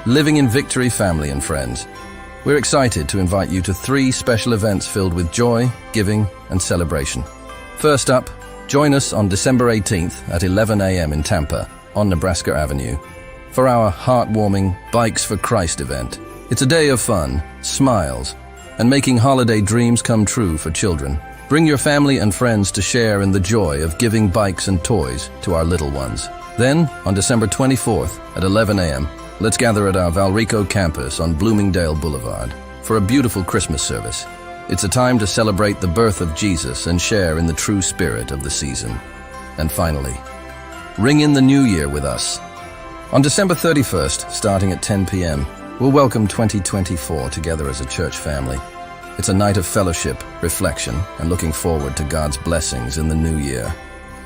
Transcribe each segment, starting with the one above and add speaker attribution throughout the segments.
Speaker 1: Living in Victory family and friends. We're excited to invite you to 3 special events filled with joy, giving, and celebration. First up, join us on December 18th at 11 a.m. in Tampa on Nebraska Avenue for our heartwarming Bikes for Christ event. It's a day of fun, smiles, and making holiday dreams come true for children. Bring your family and friends to share in the joy of giving bikes and toys to our little ones. Then, on December 24th at 11 a.m., let's gather at our Valrico campus on Bloomingdale Boulevard for a beautiful Christmas service. It's a time to celebrate the birth of Jesus and share in the true spirit of the season. And finally, ring in the new year with us. On December 31st, starting at 10 p.m., we'll welcome 2024 together as a church family. It's a night of fellowship, reflection, and looking forward to God's blessings in the new year.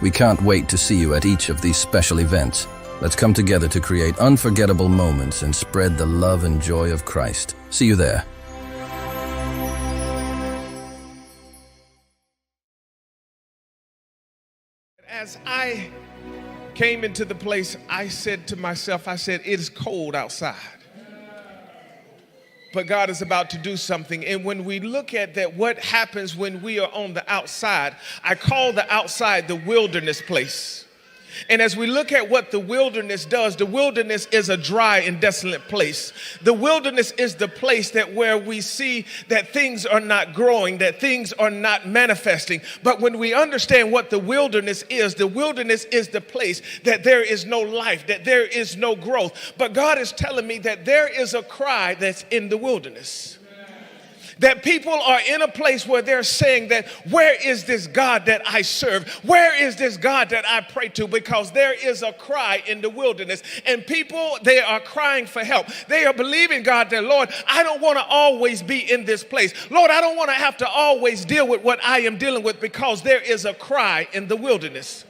Speaker 1: We can't wait to see you at each of these special events. Let's come together to create unforgettable moments and spread the love and joy of Christ. See you there.
Speaker 2: As I came into the place, I said to myself, it is cold outside. But God is about to do something. And when we look at that, what happens when we are on the outside, I call the outside the wilderness place. And as we look at what the wilderness does, the wilderness is a dry and desolate place. The wilderness is the place that where we see that things are not growing, that things are not manifesting. But when we understand what the wilderness is the place that there is no life, that there is no growth. But God is telling me that there is a cry that's in the wilderness. That people are in a place where they're saying that, where is this God that I serve? Where is this God that I pray to? Because there is a cry in the wilderness. And people, they are crying for help. They are believing God that, Lord, I don't want to always be in this place. Lord, I don't want to have to always deal with what I am dealing with, because there is a cry in the wilderness.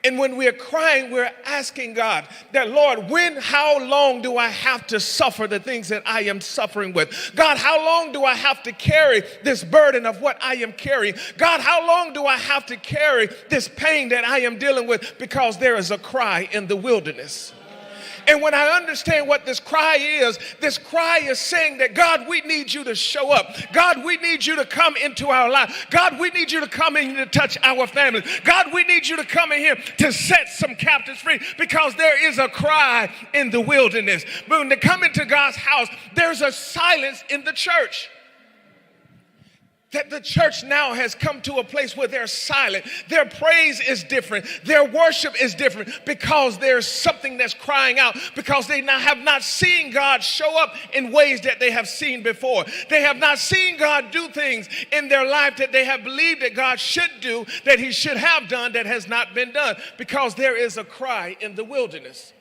Speaker 2: And when we're crying, we're asking God that, Lord, how long do I have to suffer the things that I am suffering with? God, how long do I have to carry this burden of what I am carrying? God, how long do I have to carry this pain that I am dealing with? Because there is a cry in the wilderness. And when I understand what this cry is saying that, God, we need you to show up. God, we need you to come into our life. God, we need you to come in to touch our families. God, we need you to come in here to set some captives free, because there is a cry in the wilderness. But when they come into God's house, there's a silence in the church. That the church now has come to a place where they're silent. Their praise is different. Their worship is different, because there's something that's crying out, because they now have not seen God show up in ways that they have seen before. They have not seen God do things in their life that they have believed that God should do, that he should have done, that has not been done, because there is a cry in the wilderness.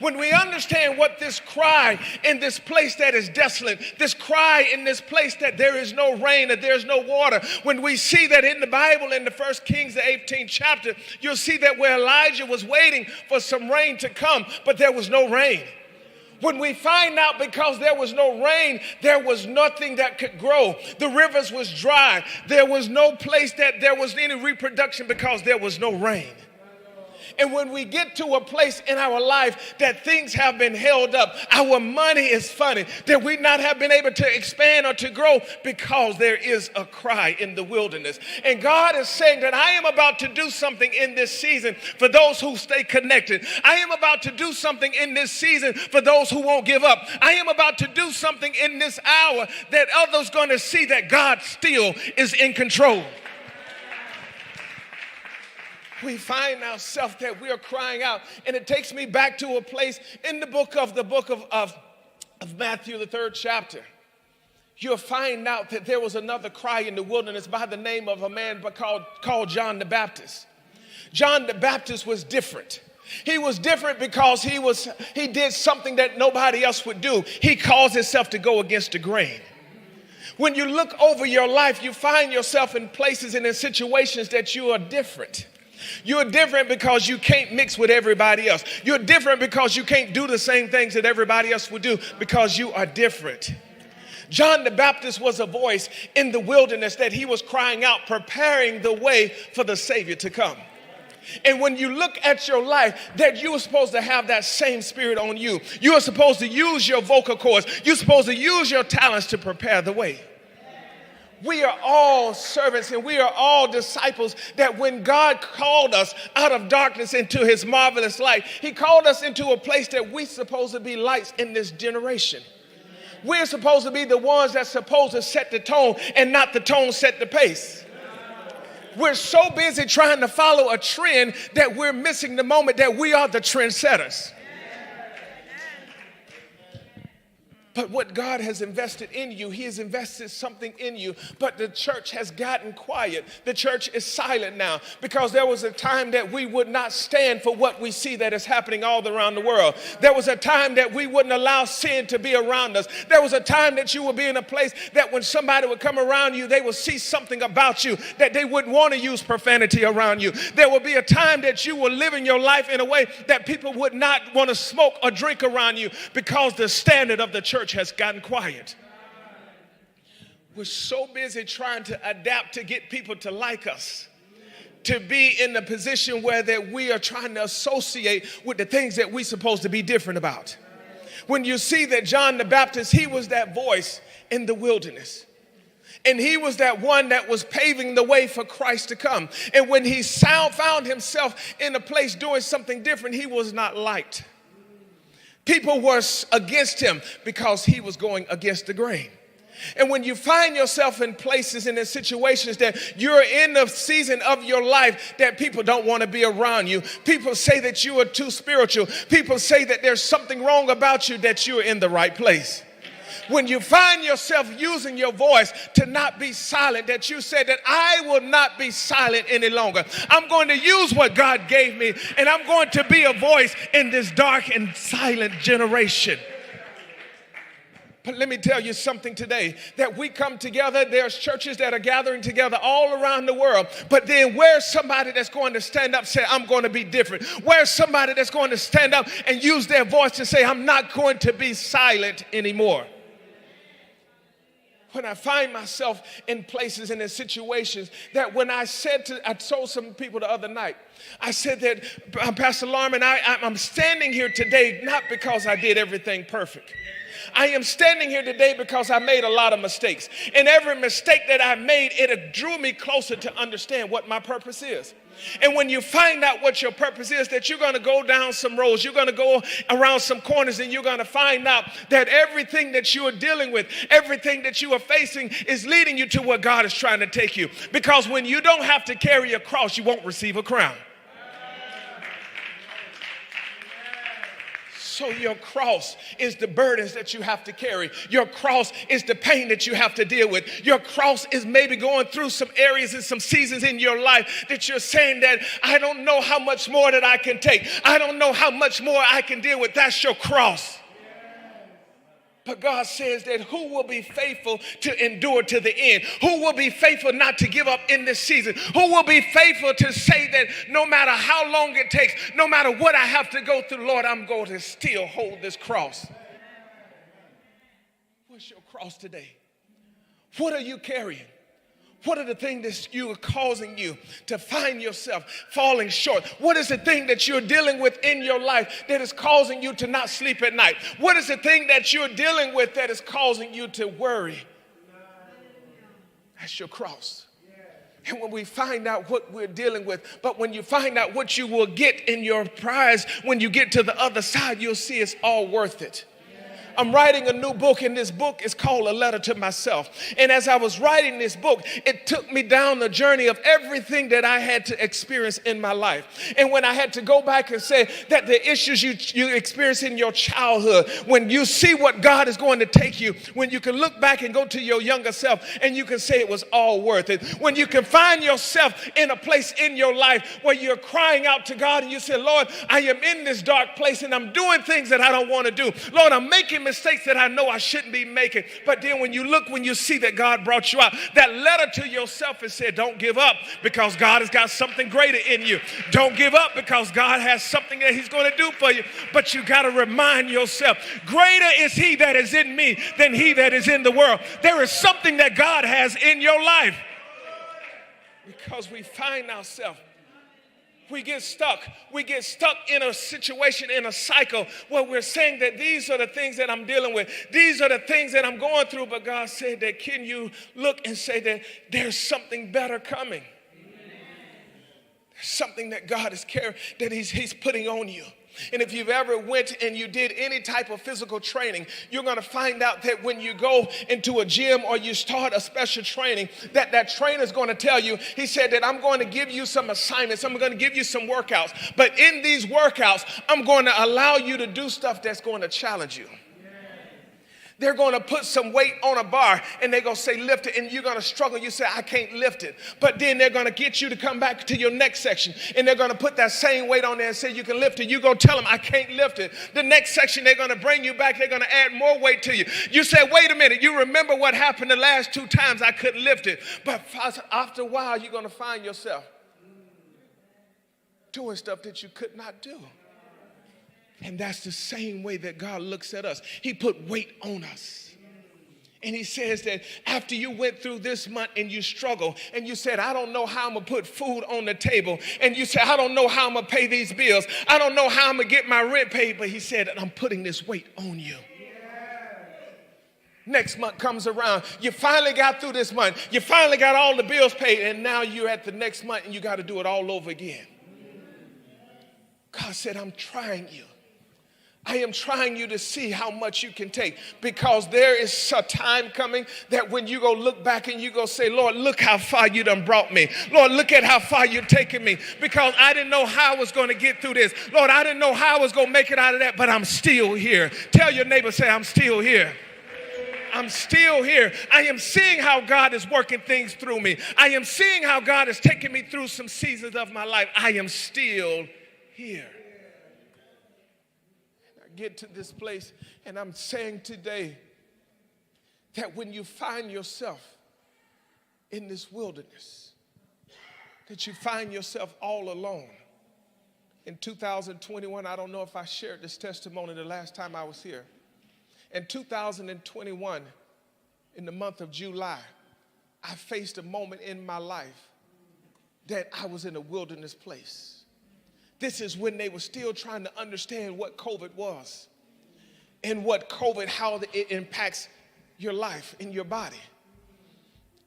Speaker 2: When we understand what this cry in this place that is desolate, this cry in this place that there is no rain, that there's no water, when we see that in the Bible, in the 1 Kings, the 18th chapter, you'll see that where Elijah was waiting for some rain to come, but there was no rain. When we find out, because there was no rain, there was nothing that could grow. The rivers was dry. There was no place that there was any reproduction, because there was no rain. And when we get to a place in our life that things have been held up, our money is funny, that we not have been able to expand or to grow, because there is a cry in the wilderness. And God is saying that I am about to do something in this season for those who stay connected. I am about to do something in this season for those who won't give up. I am about to do something in this hour that others going to see that God still is in control. We find ourselves that we are crying out. And it takes me back to a place in the book of Matthew, the 3rd chapter. You'll find out that there was another cry in the wilderness by the name of a man called John the Baptist. John the Baptist was different. He was different because he did something that nobody else would do. He caused himself to go against the grain. When you look over your life, you find yourself in places and in situations that you are different. You're different because you can't mix with everybody else. You're different because you can't do the same things that everybody else would do, because you are different. John the Baptist was a voice in the wilderness that he was crying out, preparing the way for the Savior to come. And when you look at your life, that you are supposed to have that same spirit on you. You are supposed to use your vocal cords. You're supposed to use your talents to prepare the way. We are all servants and we are all disciples, that when God called us out of darkness into his marvelous light, he called us into a place that we're supposed to be lights in this generation. We're supposed to be the ones that's supposed to set the tone and not the tone set the pace. We're so busy trying to follow a trend that we're missing the moment that we are the trendsetters. But what God has invested in you, he has invested something in you. But the church has gotten quiet. The church is silent now because there was a time that we would not stand for what we see that is happening all around the world. There was a time that we wouldn't allow sin to be around us. There was a time that you would be in a place that when somebody would come around you, they would see something about you that they wouldn't want to use profanity around you. There would be a time that you were living your life in a way that people would not want to smoke or drink around you because the standard of the church has gotten quiet. We're so busy trying to adapt to get people to like us, to be in the position where that we are trying to associate with the things that we're supposed to be different about. When you see that John the Baptist, he was that voice in the wilderness. And he was that one that was paving the way for Christ to come. And when he found himself in a place doing something different, he was not liked. People were against him because he was going against the grain. And when you find yourself in places and in situations that you're in the season of your life that people don't want to be around you, people say that you are too spiritual, people say that there's something wrong about you, that you're in the right place. When you find yourself using your voice to not be silent, that you said that I will not be silent any longer. I'm going to use what God gave me, and I'm going to be a voice in this dark and silent generation. But let me tell you something today, that we come together, there's churches that are gathering together all around the world, but then where's somebody that's going to stand up and say, I'm going to be different? Where's somebody that's going to stand up and use their voice to say, I'm not going to be silent anymore? When I find myself in places and in situations that when I told some people the other night, I said that, Pastor Larman, I'm standing here today not because I did everything perfect. I am standing here today because I made a lot of mistakes. And every mistake that I made, it drew me closer to understand what my purpose is. And when you find out what your purpose is, that you're going to go down some roads, you're going to go around some corners, and you're going to find out that everything that you are dealing with, everything that you are facing is leading you to where God is trying to take you. Because when you don't have to carry a cross, you won't receive a crown. So your cross is the burdens that you have to carry. Your cross is the pain that you have to deal with. Your cross is maybe going through some areas and some seasons in your life that you're saying that I don't know how much more that I can take. I don't know how much more I can deal with. That's your cross. But God says that who will be faithful to endure to the end? Who will be faithful not to give up in this season? Who will be faithful to say that no matter how long it takes, no matter what I have to go through, Lord, I'm going to still hold this cross? What's your cross today? What are you carrying? What are the things that you are causing you to find yourself falling short? What is the thing that you're dealing with in your life that is causing you to not sleep at night? What is the thing that you're dealing with that is causing you to worry? That's your cross. And when we find out what we're dealing with, but when you find out what you will get in your prize, when you get to the other side, you'll see it's all worth it. I'm writing a new book, and this book is called A Letter to Myself. And as I was writing this book, it took me down the journey of everything that I had to experience in my life. And when I had to go back and say that the issues you experience in your childhood, when you see what God is going to take you, when you can look back and go to your younger self and you can say it was all worth it. When you can find yourself in a place in your life where you're crying out to God and you say, Lord, I am in this dark place and I'm doing things that I don't want to do. Lord, I'm making mistakes that I know I shouldn't be making. But then when you see that God brought you out, that letter to yourself and said, don't give up because God has got something greater in you. Don't give up because God has something that he's going to do for you. But you got to remind yourself, greater is he that is in me than he that is in the world. There is something that God has in your life. Because we find ourselves we get stuck. We get stuck in a situation, in a cycle where we're saying that these are the things that I'm dealing with. These are the things that I'm going through. But God said that, can you look and say that there's something better coming? There's something that God is caring, that he's putting on you. And if you've ever went and you did any type of physical training, you're going to find out that when you go into a gym or you start a special training, that trainer is going to tell you, he said that I'm going to give you some assignments, I'm going to give you some workouts, but in these workouts, I'm going to allow you to do stuff that's going to challenge you. They're going to put some weight on a bar and they're going to say lift it, and you're going to struggle. You say, I can't lift it. But then they're going to get you to come back to your next section and they're going to put that same weight on there and say you can lift it. You're going to tell them I can't lift it. The next section, they're going to bring you back. They're going to add more weight to you. You say, wait a minute. You remember what happened the last 2 times I couldn't lift it. But after a while, you're going to find yourself doing stuff that you could not do. And that's the same way that God looks at us. He put weight on us. And he says that after you went through this month and you struggle and you said, I don't know how I'm going to put food on the table. And you said, I don't know how I'm going to pay these bills. I don't know how I'm going to get my rent paid. But he said, I'm putting this weight on you. Next month comes around. You finally got through this month. You finally got all the bills paid. And now you're at the next month and you got to do it all over again. God said, I'm trying you. I am trying you to see how much you can take, because there is a time coming that when you go look back and you go say, Lord, look how far you done brought me. Lord, look at how far you're taking me, because I didn't know how I was going to get through this. Lord, I didn't know how I was going to make it out of that, but I'm still here. Tell your neighbor, say, I'm still here. I'm still here. I am seeing how God is working things through me. I am seeing how God is taking me through some seasons of my life. I am still here. Get to this place, and I'm saying today that when you find yourself in this wilderness, that you find yourself all alone. In 2021, I don't know if I shared this testimony the last time I was here. In 2021, in the month of July, I faced a moment in my life that I was in a wilderness place. This is when they were still trying to understand what COVID was and what COVID, how it impacts your life and your body.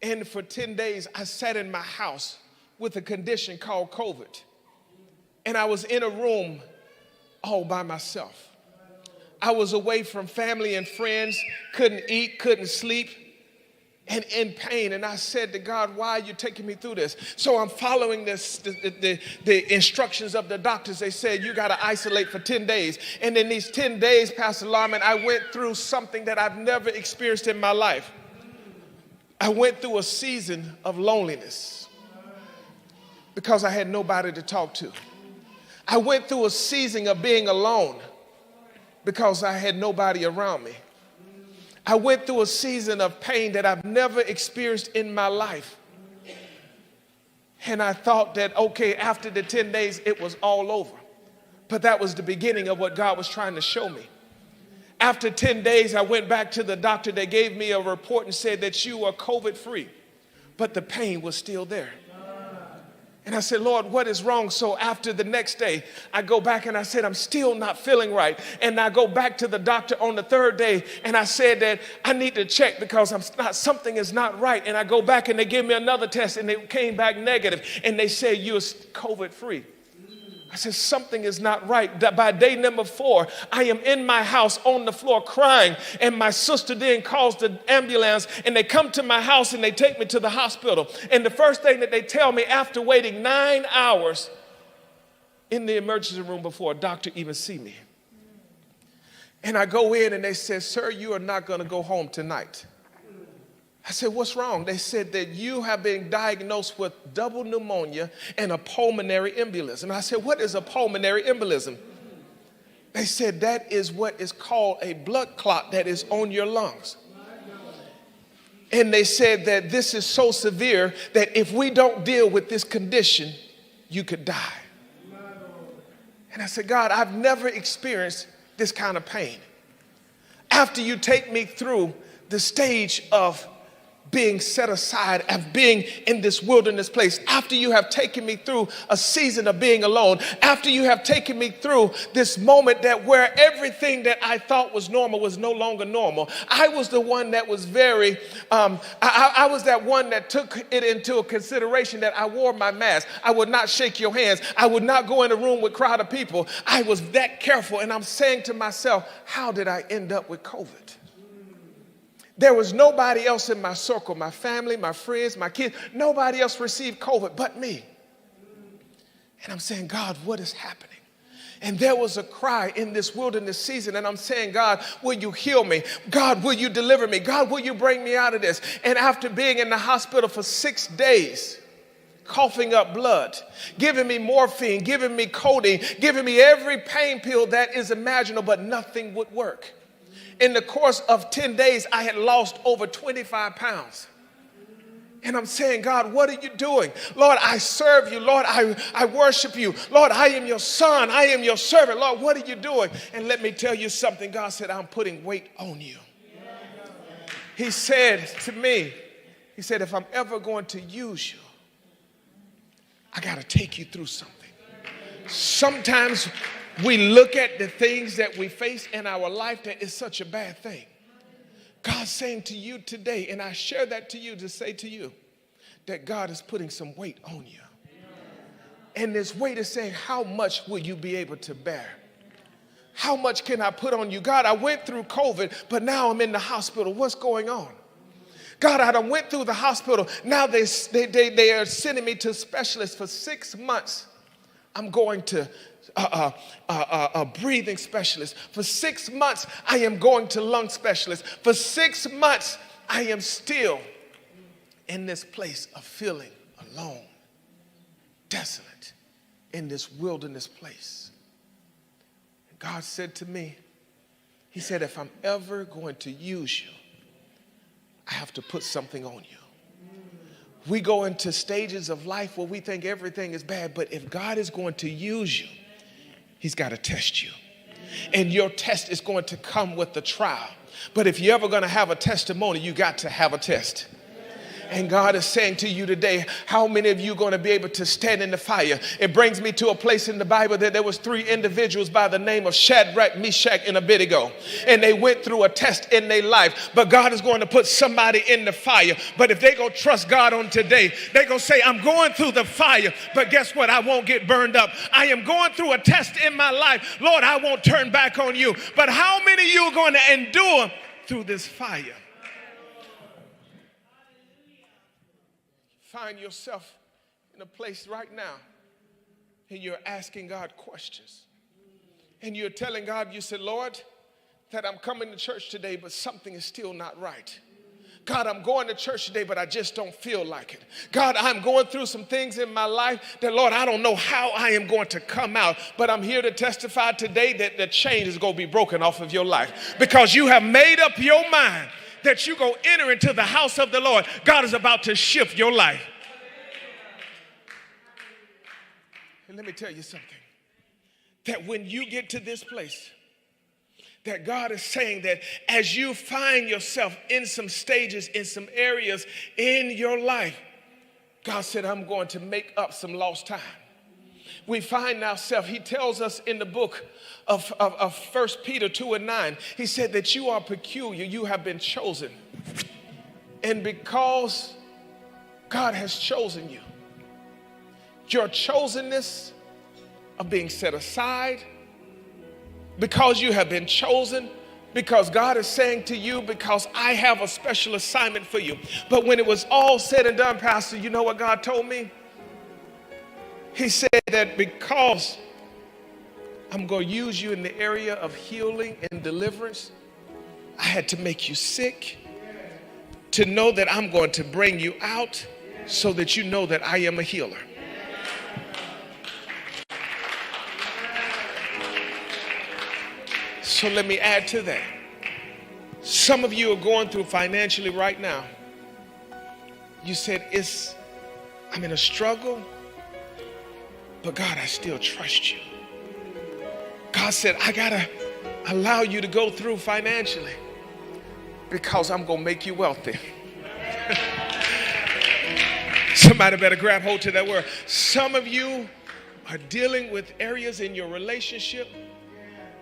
Speaker 2: And for 10 days, I sat in my house with a condition called COVID. And I was in a room all by myself. I was away from family and friends, couldn't eat, couldn't sleep, and in pain. And I said to God, why are you taking me through this? So I'm following the instructions of the doctors. They said, you got to isolate for 10 days. And in these 10 days, Pastor Larman, I went through something that I've never experienced in my life. I went through a season of loneliness because I had nobody to talk to. I went through a season of being alone because I had nobody around me. I went through a season of pain that I've never experienced in my life. And I thought that, okay, after the 10 days, it was all over. But that was the beginning of what God was trying to show me. After 10 days, I went back to the doctor. They gave me a report and said that you are COVID-free. But the pain was still there. And I said, Lord, what is wrong? So after the next day, I go back and I said, I'm still not feeling right. And I go back to the doctor on the 3rd day and I said that I need to check because something is not right. And I go back and they give me another test and it came back negative. And they say you're COVID-free. I said, something is not right. By day number 4, I am in my house on the floor crying. And my sister then calls the ambulance and they come to my house and they take me to the hospital. And the first thing that they tell me after waiting 9 hours in the emergency room before a doctor even see me. And I go in and they said, sir, you are not going to go home tonight. I said, what's wrong? They said that you have been diagnosed with double pneumonia and a pulmonary embolism. I said, what is a pulmonary embolism? They said that is what is called a blood clot that is on your lungs. And they said that this is so severe that if we don't deal with this condition, you could die. And I said, God, I've never experienced this kind of pain. After you take me through the stage of being set aside, of being in this wilderness place, after you have taken me through a season of being alone, after you have taken me through this moment that where everything that I thought was normal was no longer normal. I was the one that was very, I was that one that took it into consideration that I wore my mask. I would not shake your hands. I would not go in a room with a crowd of people. I was that careful. And I'm saying to myself, how did I end up with COVID? There was nobody else in my circle, my family, my friends, my kids. Nobody else received COVID but me. And I'm saying, God, what is happening? And there was a cry in this wilderness season. And I'm saying, God, will you heal me? God, will you deliver me? God, will you bring me out of this? And after being in the hospital for 6 days, coughing up blood, giving me morphine, giving me codeine, giving me every pain pill that is imaginable, but nothing would work. In the course of 10 days, I had lost over 25 pounds. And I'm saying, God, what are you doing? Lord, I serve you. Lord, I worship you. Lord, I am your son. I am your servant. Lord, what are you doing? And let me tell you something. God said, I'm putting weight on you. He said to me, he said, if I'm ever going to use you, I got to take you through something. Sometimes we look at the things that we face in our life that is such a bad thing. God's saying to you today, and I share that to you to say to you, that God is putting some weight on you. And this weight is saying, how much will you be able to bear? How much can I put on you? God, I went through COVID, but now I'm in the hospital. What's going on? God, I done went through the hospital. Now they are sending me to specialists for 6 months. I'm going to a breathing specialist. For 6 months, I am going to lung specialist. For 6 months, I am still in this place of feeling alone, desolate, in this wilderness place. And God said to me, he said, if I'm ever going to use you, I have to put something on you. We go into stages of life where we think everything is bad, but if God is going to use you, he's got to test you. And your test is going to come with the trial. But if you're ever going to have a testimony, you got to have a test. And God is saying to you today, how many of you are going to be able to stand in the fire? It brings me to a place in the Bible that there was 3 individuals by the name of Shadrach, Meshach, and Abednego. And they went through a test in their life. But God is going to put somebody in the fire. But if they go trust God on today, they're going to say, I'm going through the fire, but guess what? I won't get burned up. I am going through a test in my life. Lord, I won't turn back on you. But how many of you are going to endure through this fire? Find yourself in a place right now and you're asking God questions. And you're telling God, you said, Lord, that I'm coming to church today, but something is still not right. God, I'm going to church today, but I just don't feel like it. God, I'm going through some things in my life that, Lord, I don't know how I am going to come out, but I'm here to testify today that the chain is going to be broken off of your life because you have made up your mind that you're going to enter into the house of the Lord. God is about to shift your life. And let me tell you something, that when you get to this place, that God is saying that as you find yourself in some stages, in some areas in your life, God said, I'm going to make up some lost time. We find ourselves, he tells us in the book of 1 Peter 2:9, he said that you are peculiar, you have been chosen. And because God has chosen you, your chosenness of being set aside, because you have been chosen, because God is saying to you, because I have a special assignment for you. But when it was all said and done, Pastor, you know what God told me? He said that because I'm going to use you in the area of healing and deliverance, I had to make you sick to know that I'm going to bring you out so that you know that I am a healer. So let me add to that. Some of you are going through financially right now. You said, I'm in a struggle, but God, I still trust you. God said, I got to allow you to go through financially because I'm going to make you wealthy. Somebody better grab hold to that word. Some of you are dealing with areas in your relationship.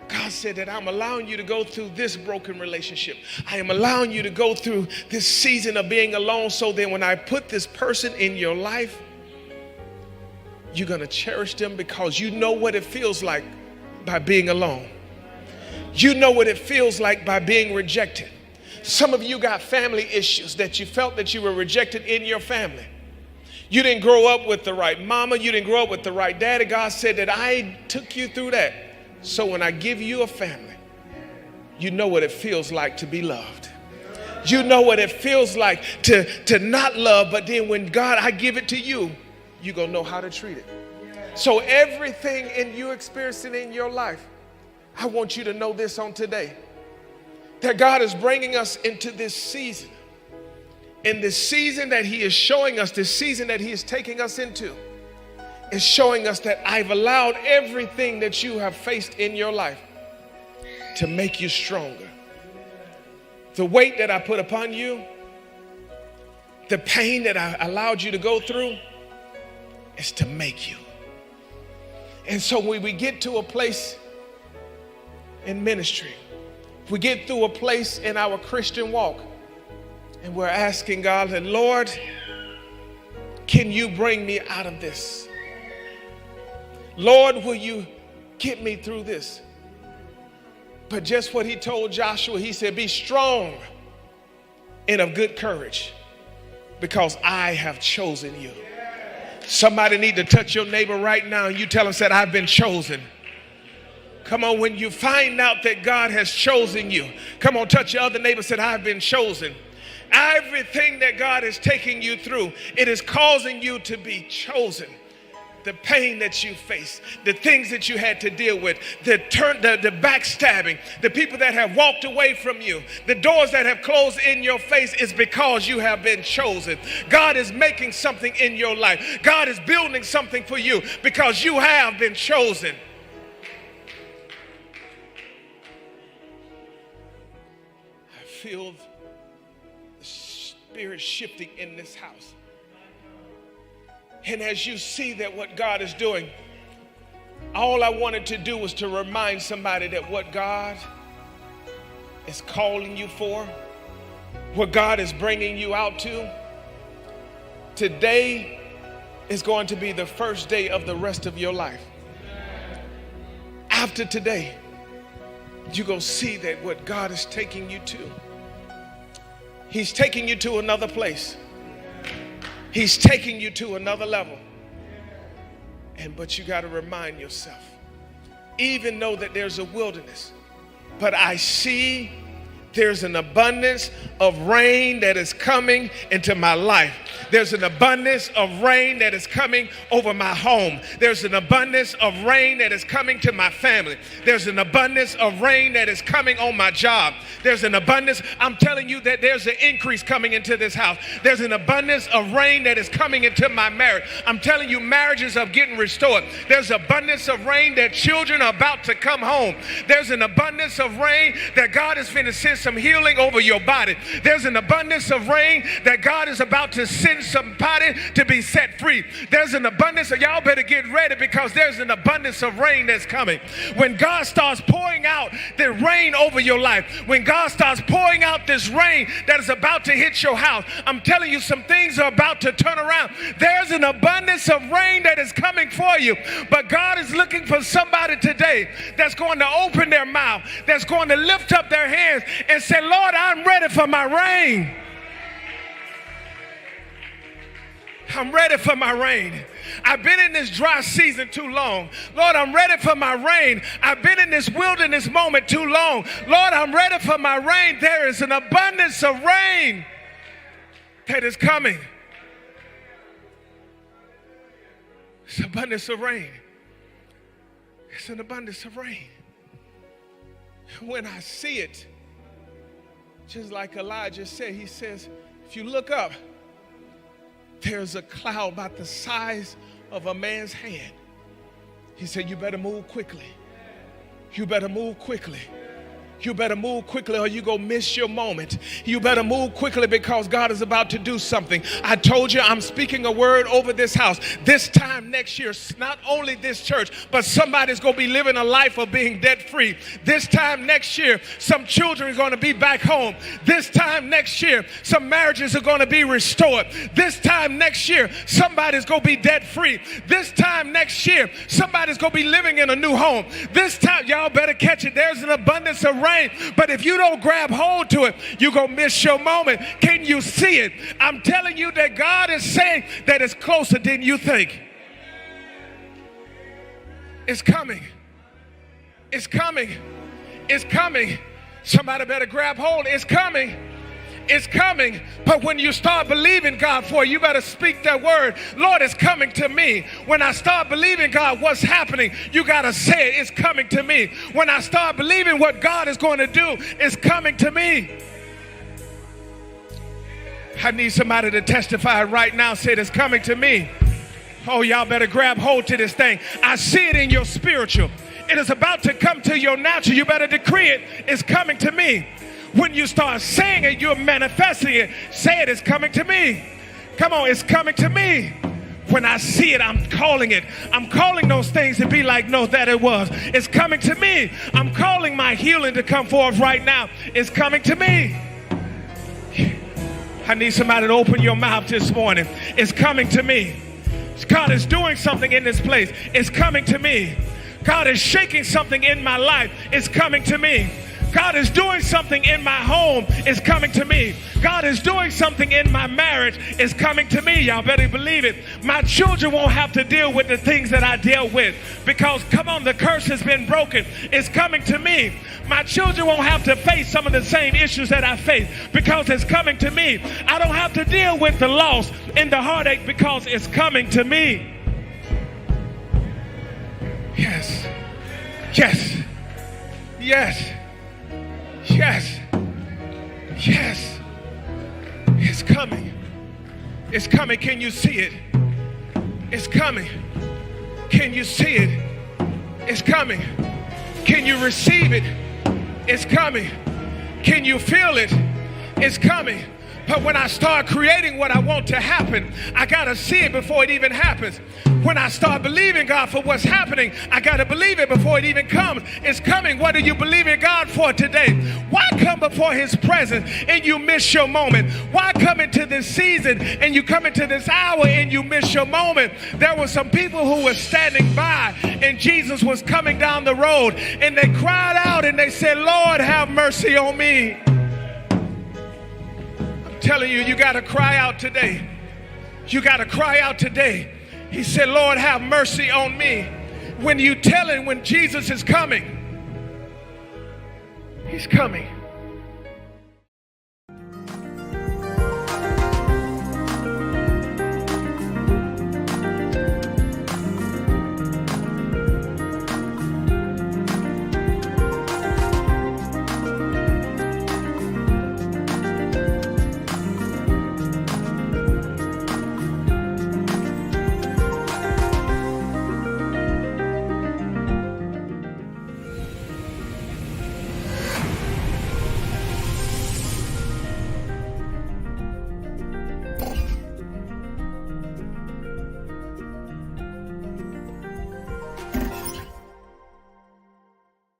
Speaker 2: God said that I'm allowing you to go through this broken relationship. I am allowing you to go through this season of being alone, so then when I put this person in your life, you're going to cherish them, because you know what it feels like by being alone. You know what it feels like by being rejected. Some of you got family issues that you felt that you were rejected in your family. You didn't grow up with the right mama. You didn't grow up with the right daddy. God said that I took you through that. So when I give you a family, you know what it feels like to be loved. You know what it feels like to not love, but then when God, I give it to you, you're going to know how to treat it. So everything in you experiencing in your life, I want you to know this on today, that God is bringing us into this season. In this season that he is showing us, this season that he is taking us into, is showing us that I've allowed everything that you have faced in your life to make you stronger. The weight that I put upon you, the pain that I allowed you to go through, is to make you. And so when we get to a place in ministry, we get through a place in our Christian walk, and we're asking God, that Lord, can you bring me out of this? Lord, will you get me through this? But just what he told Joshua, he said, be strong and of good courage, because I have chosen you. Somebody need to touch your neighbor right now and you tell them, said, I've been chosen. Come on, when you find out that God has chosen you, come on, touch your other neighbor, said, I've been chosen. Everything that God is taking you through, it is causing you to be chosen. The pain that you face, the things that you had to deal with, the backstabbing, the people that have walked away from you, the doors that have closed in your face, is because you have been chosen. God is making something in your life. God is building something for you because you have been chosen. I feel the spirit shifting in this house. And as you see that what God is doing, all I wanted to do was to remind somebody that what God is calling you for, what God is bringing you out to, today is going to be the first day of the rest of your life. After today, you're going to see that what God is taking you to, he's taking you to another place. He's taking you to another level. But you got to remind yourself, even though that there's a wilderness, but I see there's an abundance of rain that is coming into my life. There's an abundance of rain that is coming over my home. There's an abundance of rain that is coming to my family. There's an abundance of rain that is coming on my job. There's an abundance. I'm telling you that there's an increase coming into this house. There's an abundance of rain that is coming into my marriage. I'm telling you, marriages are getting restored. There's abundance of rain that children are about to come home. There's an abundance of rain that God is finna send some healing over your body. There's an abundance of rain that God is about to send somebody to be set free. There's an abundance of, y'all better get ready, because there's an abundance of rain that's coming. When God starts pouring out the rain over your life, when God starts pouring out this rain that is about to hit your house, I'm telling you, some things are about to turn around. There's an abundance of rain that is coming for you, but God is looking for somebody today that's going to open their mouth, that's going to lift up their hands and say, Lord, I'm ready for my rain. I'm ready for my rain. I've been in this dry season too long. Lord, I'm ready for my rain. I've been in this wilderness moment too long. Lord, I'm ready for my rain. There is an abundance of rain that is coming. It's an abundance of rain. It's an abundance of rain. When I see it, just like Elijah said, he says, if you look up, there's a cloud about the size of a man's hand. He said, you better move quickly. You better move quickly. You better move quickly or you go miss your moment. You better move quickly because God is about to do something. I told you I'm speaking a word over this house. This time next year, not only this church, but somebody's going to be living a life of being debt free. This time next year, some children are going to be back home. This time next year, some marriages are going to be restored. This time next year, somebody's going to be debt free. This time next year, somebody's going to be living in a new home. This time, y'all better catch it. There's an abundance of rain. But if you don't grab hold to it, you're going to miss your moment. Can you see it? I'm telling you that God is saying that it's closer than you think. It's coming. It's coming. It's coming. Somebody better grab hold. It's coming. It's coming. But when you start believing God for it, you better speak that word. Lord, it's coming to me. When I start believing God, what's happening, you got to say it. It's coming to me. When I start believing what God is going to do, it's coming to me. I need somebody to testify right now. Say it's coming to me. Oh, y'all better grab hold to this thing. I see it in your spiritual. It is about to come to your natural. You better decree it. It's coming to me. When you start saying it, you're manifesting it. Say it, it's coming to me. Come on, it's coming to me. When I see it, I'm calling it. I'm calling those things to be like, no, that it was. It's coming to me. I'm calling my healing to come forth right now. It's coming to me. I need somebody to open your mouth this morning. It's coming to me. God is doing something in this place. It's coming to me. God is shaking something in my life. It's coming to me. God is doing something in my home. It's coming to me. God is doing something in my marriage. It's coming to me. Y'all better believe it. My children won't have to deal with the things that I deal with because, come on, the curse has been broken. It's coming to me. My children won't have to face some of the same issues that I face because it's coming to me. I don't have to deal with the loss and the heartache because it's coming to me. Yes. Yes. Yes. Yes. Yes. It's coming. It's coming. Can you see it? It's coming. Can you see it? It's coming. Can you receive it? It's coming. Can you feel it? It's coming. But when I start creating what I want to happen, I got to see it before it even happens. When I start believing God for what's happening, I got to believe it before it even comes. It's coming. What are you believing God for today? Why come before his presence and you miss your moment? Why come into this season and you come into this hour and you miss your moment? There were some people who were standing by and Jesus was coming down the road and they cried out and they said, Lord, have mercy on me. I'm telling you, you got to cry out today. You got to cry out today. He said, Lord, have mercy on me. When you tell him when Jesus is coming, he's coming.